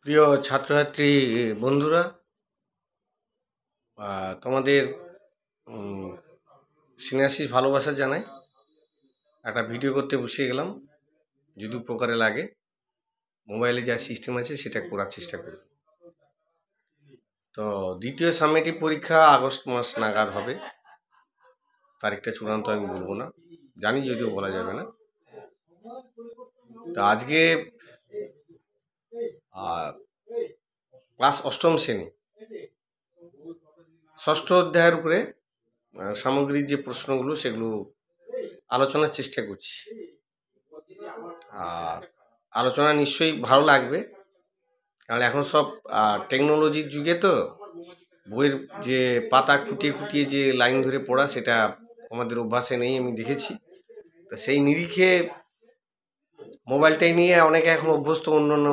প্রিয় ছাত্রছাত্রী বন্ধুরা, তোমাদের সিনাসিস ভালোবাসা জানাই। একটা ভিডিও করতে বসে গেলাম, যদি উপকারে লাগে মোবাইলে যা সিস্টেম আছে সেটা করার চেষ্টা করি। তো দ্বিতীয় সামেটিভ পরীক্ষা আগস্ট মাস নাগাদ হবে, তারিখটা চূড়ান্ত আমি বলবো না, জানি যদিও বলা যাবে না। তো আজকে ক্লাস অষ্টম শ্রেণী ষষ্ঠ অধ্যায়ের উপরে সামগ্রিক যে প্রশ্নগুলো সেগুলো আলোচনার চেষ্টা করছি। আর আলোচনা নিশ্চয়ই ভালো লাগবে, কারণ এখন সব টেকনোলজির যুগে, তো বইয়ের যে পাতা খুঁটিয়ে খুঁটিয়ে যে লাইন ধরে পড়া সেটা আমাদের অভ্যাসে নেই, আমি দেখেছি। তো সেই নিরিখে মোবাইলটাই নিয়ে অনেকে এখন অভ্যস্ত অন্যান্য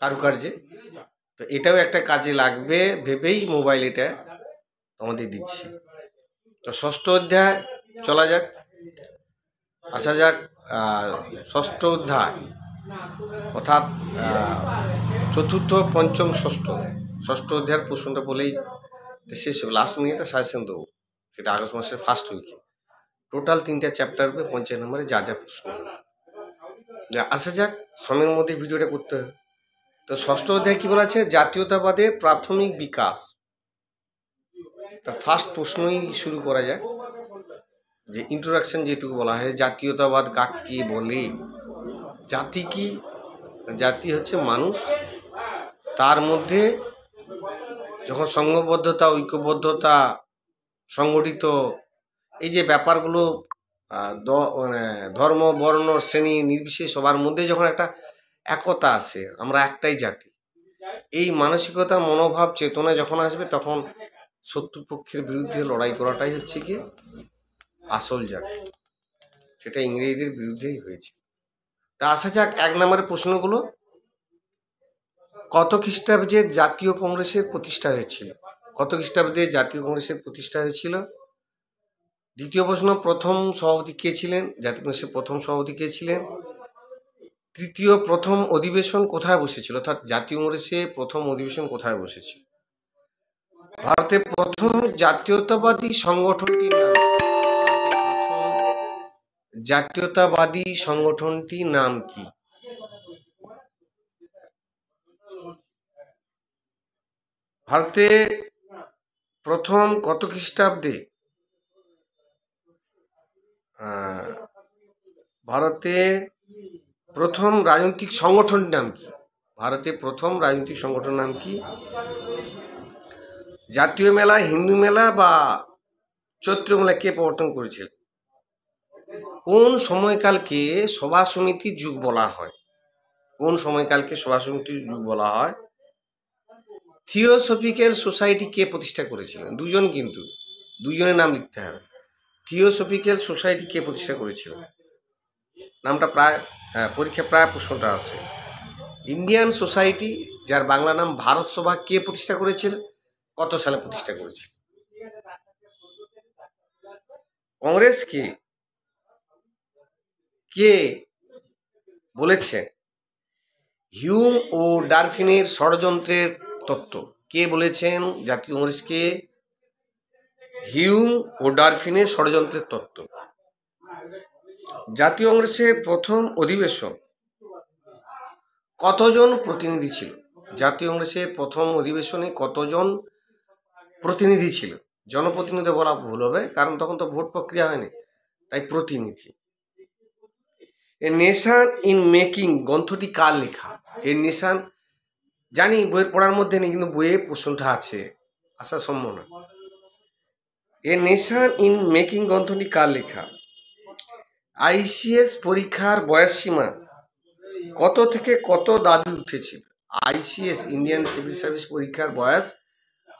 কারুকার্যে। তো এটাও একটা কাজে লাগবে ভেবেই মোবাইল এটা আমাদের দিচ্ছি। তো ষষ্ঠ অধ্যায় চলা যাক, আসা যাক। ষষ্ঠ অধ্যায় অর্থাৎ চতুর্থ, পঞ্চম, ষষ্ঠ অধ্যায়ের প্রশ্নটা বলেই শেষ হবে। লাস্ট মিনিটে সাজেশন দেবো, সেটা আগস্ট মাসের ফার্স্ট উইকে। টোটাল 3টা চ্যাপ্টার হবে, 50 নম্বরে যা যা প্রশ্ন। আসা যাক, সময়ের মধ্যে ভিডিওটা করতে হবে। তো ষষ্ঠ অধ্যায় কী বলা আছে? জাতীয়তাবাদের প্রাথমিক বিকাশ। তা ফার্স্ট প্রশ্নই শুরু করা যাক, যে ইন্ট্রোডাকশন যেটুকু বলা হয়, জাতীয়তাবাদ কাকে বলে? জাতি কি? জাতি হচ্ছে মানুষ, তার মধ্যে যখন সংঘবদ্ধতা, ঐক্যবদ্ধতা, সংগঠিত এই যে ব্যাপারগুলো, মানে ধর্ম, বর্ণ, শ্রেণী নির্বিশেষে সবার মধ্যে যখন একটা একতা আসে, আমরা একটাই জাতি, এই মানসিকতা, মনোভাব, চেতনা যখন আসবে, তখন শত্রুপক্ষের বিরুদ্ধে লড়াই করাটাই হচ্ছে কি আসল জাতি। সেটা ইংরেজদের বিরুদ্ধেই হয়েছে। তা আসা যাক 1 নম্বরের প্রশ্নগুলো। কত খ্রিস্টাব্দে জাতীয় কংগ্রেসের প্রতিষ্ঠা হয়েছিল? কত খ্রিস্টাব্দে জাতীয় কংগ্রেসের প্রতিষ্ঠা হয়েছিল? দ্বিতীয় প্রশ্ন, প্রথম সভাপতি কে ছিলেন? জাতীয় কংগ্রেসের প্রথম সভাপতি কে ছিলেন? তৃতীয়, প্রথম অধিবেশন কোথায় বসেছিল? অর্থাৎ জাতীয় কংগ্রেসে প্রথম অধিবেশন কোথায় বসেছিল? ভারতের প্রথম জাতীয়তাবাদী সংগঠনটির নাম? জাতীয়তাবাদী সংগঠনটির নাম কি? ভারতে প্রথম কত খ্রিস্টাব্দে ভারতে প্রথম রাজনৈতিক সংগঠনের নাম কি? ভারতে প্রথম রাজনৈতিক সংগঠনের নাম কি? জাতীয় মেলা, হিন্দু মেলা বা চৈত্র মেলা কে প্রবর্তন করেছিল? কোন সময়কালকে সভা সমিতির যুগ বলা হয়? কোন সময়কালকে সভা সমিতির যুগ বলা হয়? থিওসফিক্যাল সোসাইটি কে প্রতিষ্ঠা করেছিলেন? দুজন, কিন্তু দুজনের নাম লিখতে হবে। থিওসফিক্যাল সোসাইটি কে প্রতিষ্ঠা করেছিল? নামটা প্রায় পরীক্ষা প্রায় প্রশ্নটা আসে। ইন্ডিয়ান সোসাইটি, যার বাংলা নাম ভারত সভা, কে প্রতিষ্ঠা করেছিল? কত সালে প্রতিষ্ঠা করেছিল? কংগ্রেস কে বলেছে হিউম ও ডারফিনের ষড়যন্ত্রের তত্ত্ব? কে বলেছেন জাতীয় কংগ্রেসকে হিউম ও ডারফিনের ষড়যন্ত্রের তত্ত্ব? জাতীয় কংগ্রেসের প্রথম অধিবেশন কতজন প্রতিনিধি ছিল? জাতীয় কংগ্রেসের প্রথম অধিবেশনে কতজন প্রতিনিধি ছিল? জনপ্রতিনিধি বলা ভুল হবে, কারণ তখন তো ভোট প্রক্রিয়া হয়নি, তাই প্রতিনিধি। এ নেশন ইন মেকিং গ্রন্থটি কার লেখা? এ নেশন, জানি বইয়ের পড়ার মধ্যে নেই, কিন্তু বইয়ে প্রশ্নটা আছে, আসার সম্ভাবনা। এ নেশন ইন মেকিং গ্রন্থটি কার লেখা? আইসিএস পরীক্ষার বয়সসীমা কত থেকে কত দাবি উঠেছিল? আইসিএস, ইন্ডিয়ান সিভিল সার্ভিস পরীক্ষার বয়স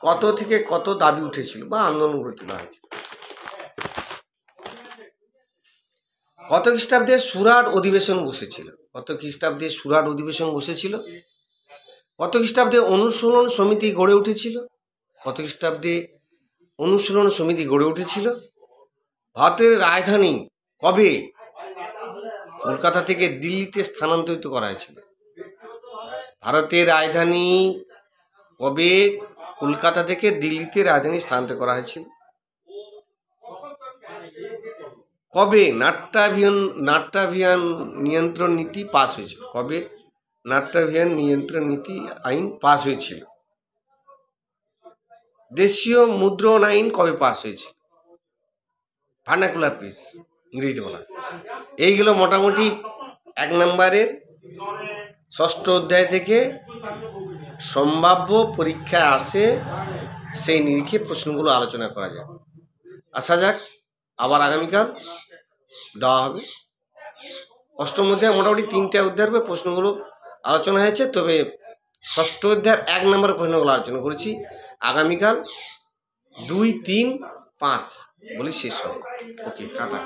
কত থেকে কত দাবি উঠেছিল বা আন্দোলন গড়ে তোলা হয়েছিল? কত খ্রিস্টাব্দে সুরাট অধিবেশন বসেছিল? কত খ্রিস্টাব্দে সুরাট অধিবেশন বসেছিল? কত খ্রিস্টাব্দে অনুশীলন সমিতি গড়ে উঠেছিল? কত খ্রিস্টাব্দে অনুশীলন সমিতি গড়ে উঠেছিল? ভারতের রাজধানী কবে কলকাতা থেকে দিল্লিতে স্থানান্তরিত করা হয়েছিল? ভারতের রাজধানী কবে কলকাতা থেকে দিল্লিতে রাজধানী স্থানান্তর করা হয়েছিল? কবে নাট্যাভিয়ান নিয়ন্ত্রণ নীতি পাস হয়েছিল? কবে নাট্যাভিয়ান নিয়ন্ত্রণ নীতি আইন পাস হয়েছিল? দেশীয় মুদ্রণ আইন কবে পাস হয়েছিল? ভার্নাকুলার পিস, ইংরেজি বলা। এইগুলো মোটামুটি 1 নম্বরের 6ষ্ঠ অধ্যায় থেকে সম্ভাব্য পরীক্ষায় আসে সেই নিরিখে প্রশ্নগুলো আলোচনা করা যায়। আসা যাক, আবার আগামীকাল দেওয়া হবে। 8ম অধ্যায় মোটামুটি 3টে অধ্যায়ের উপরে প্রশ্নগুলো আলোচনা হয়েছে, তবে 6ষ্ঠ অধ্যায়ের 1 নম্বরের প্রশ্নগুলো আলোচনা করেছি। আগামীকাল 2, 3, 5 বলে শেষ হবে। ওকে, টাটা।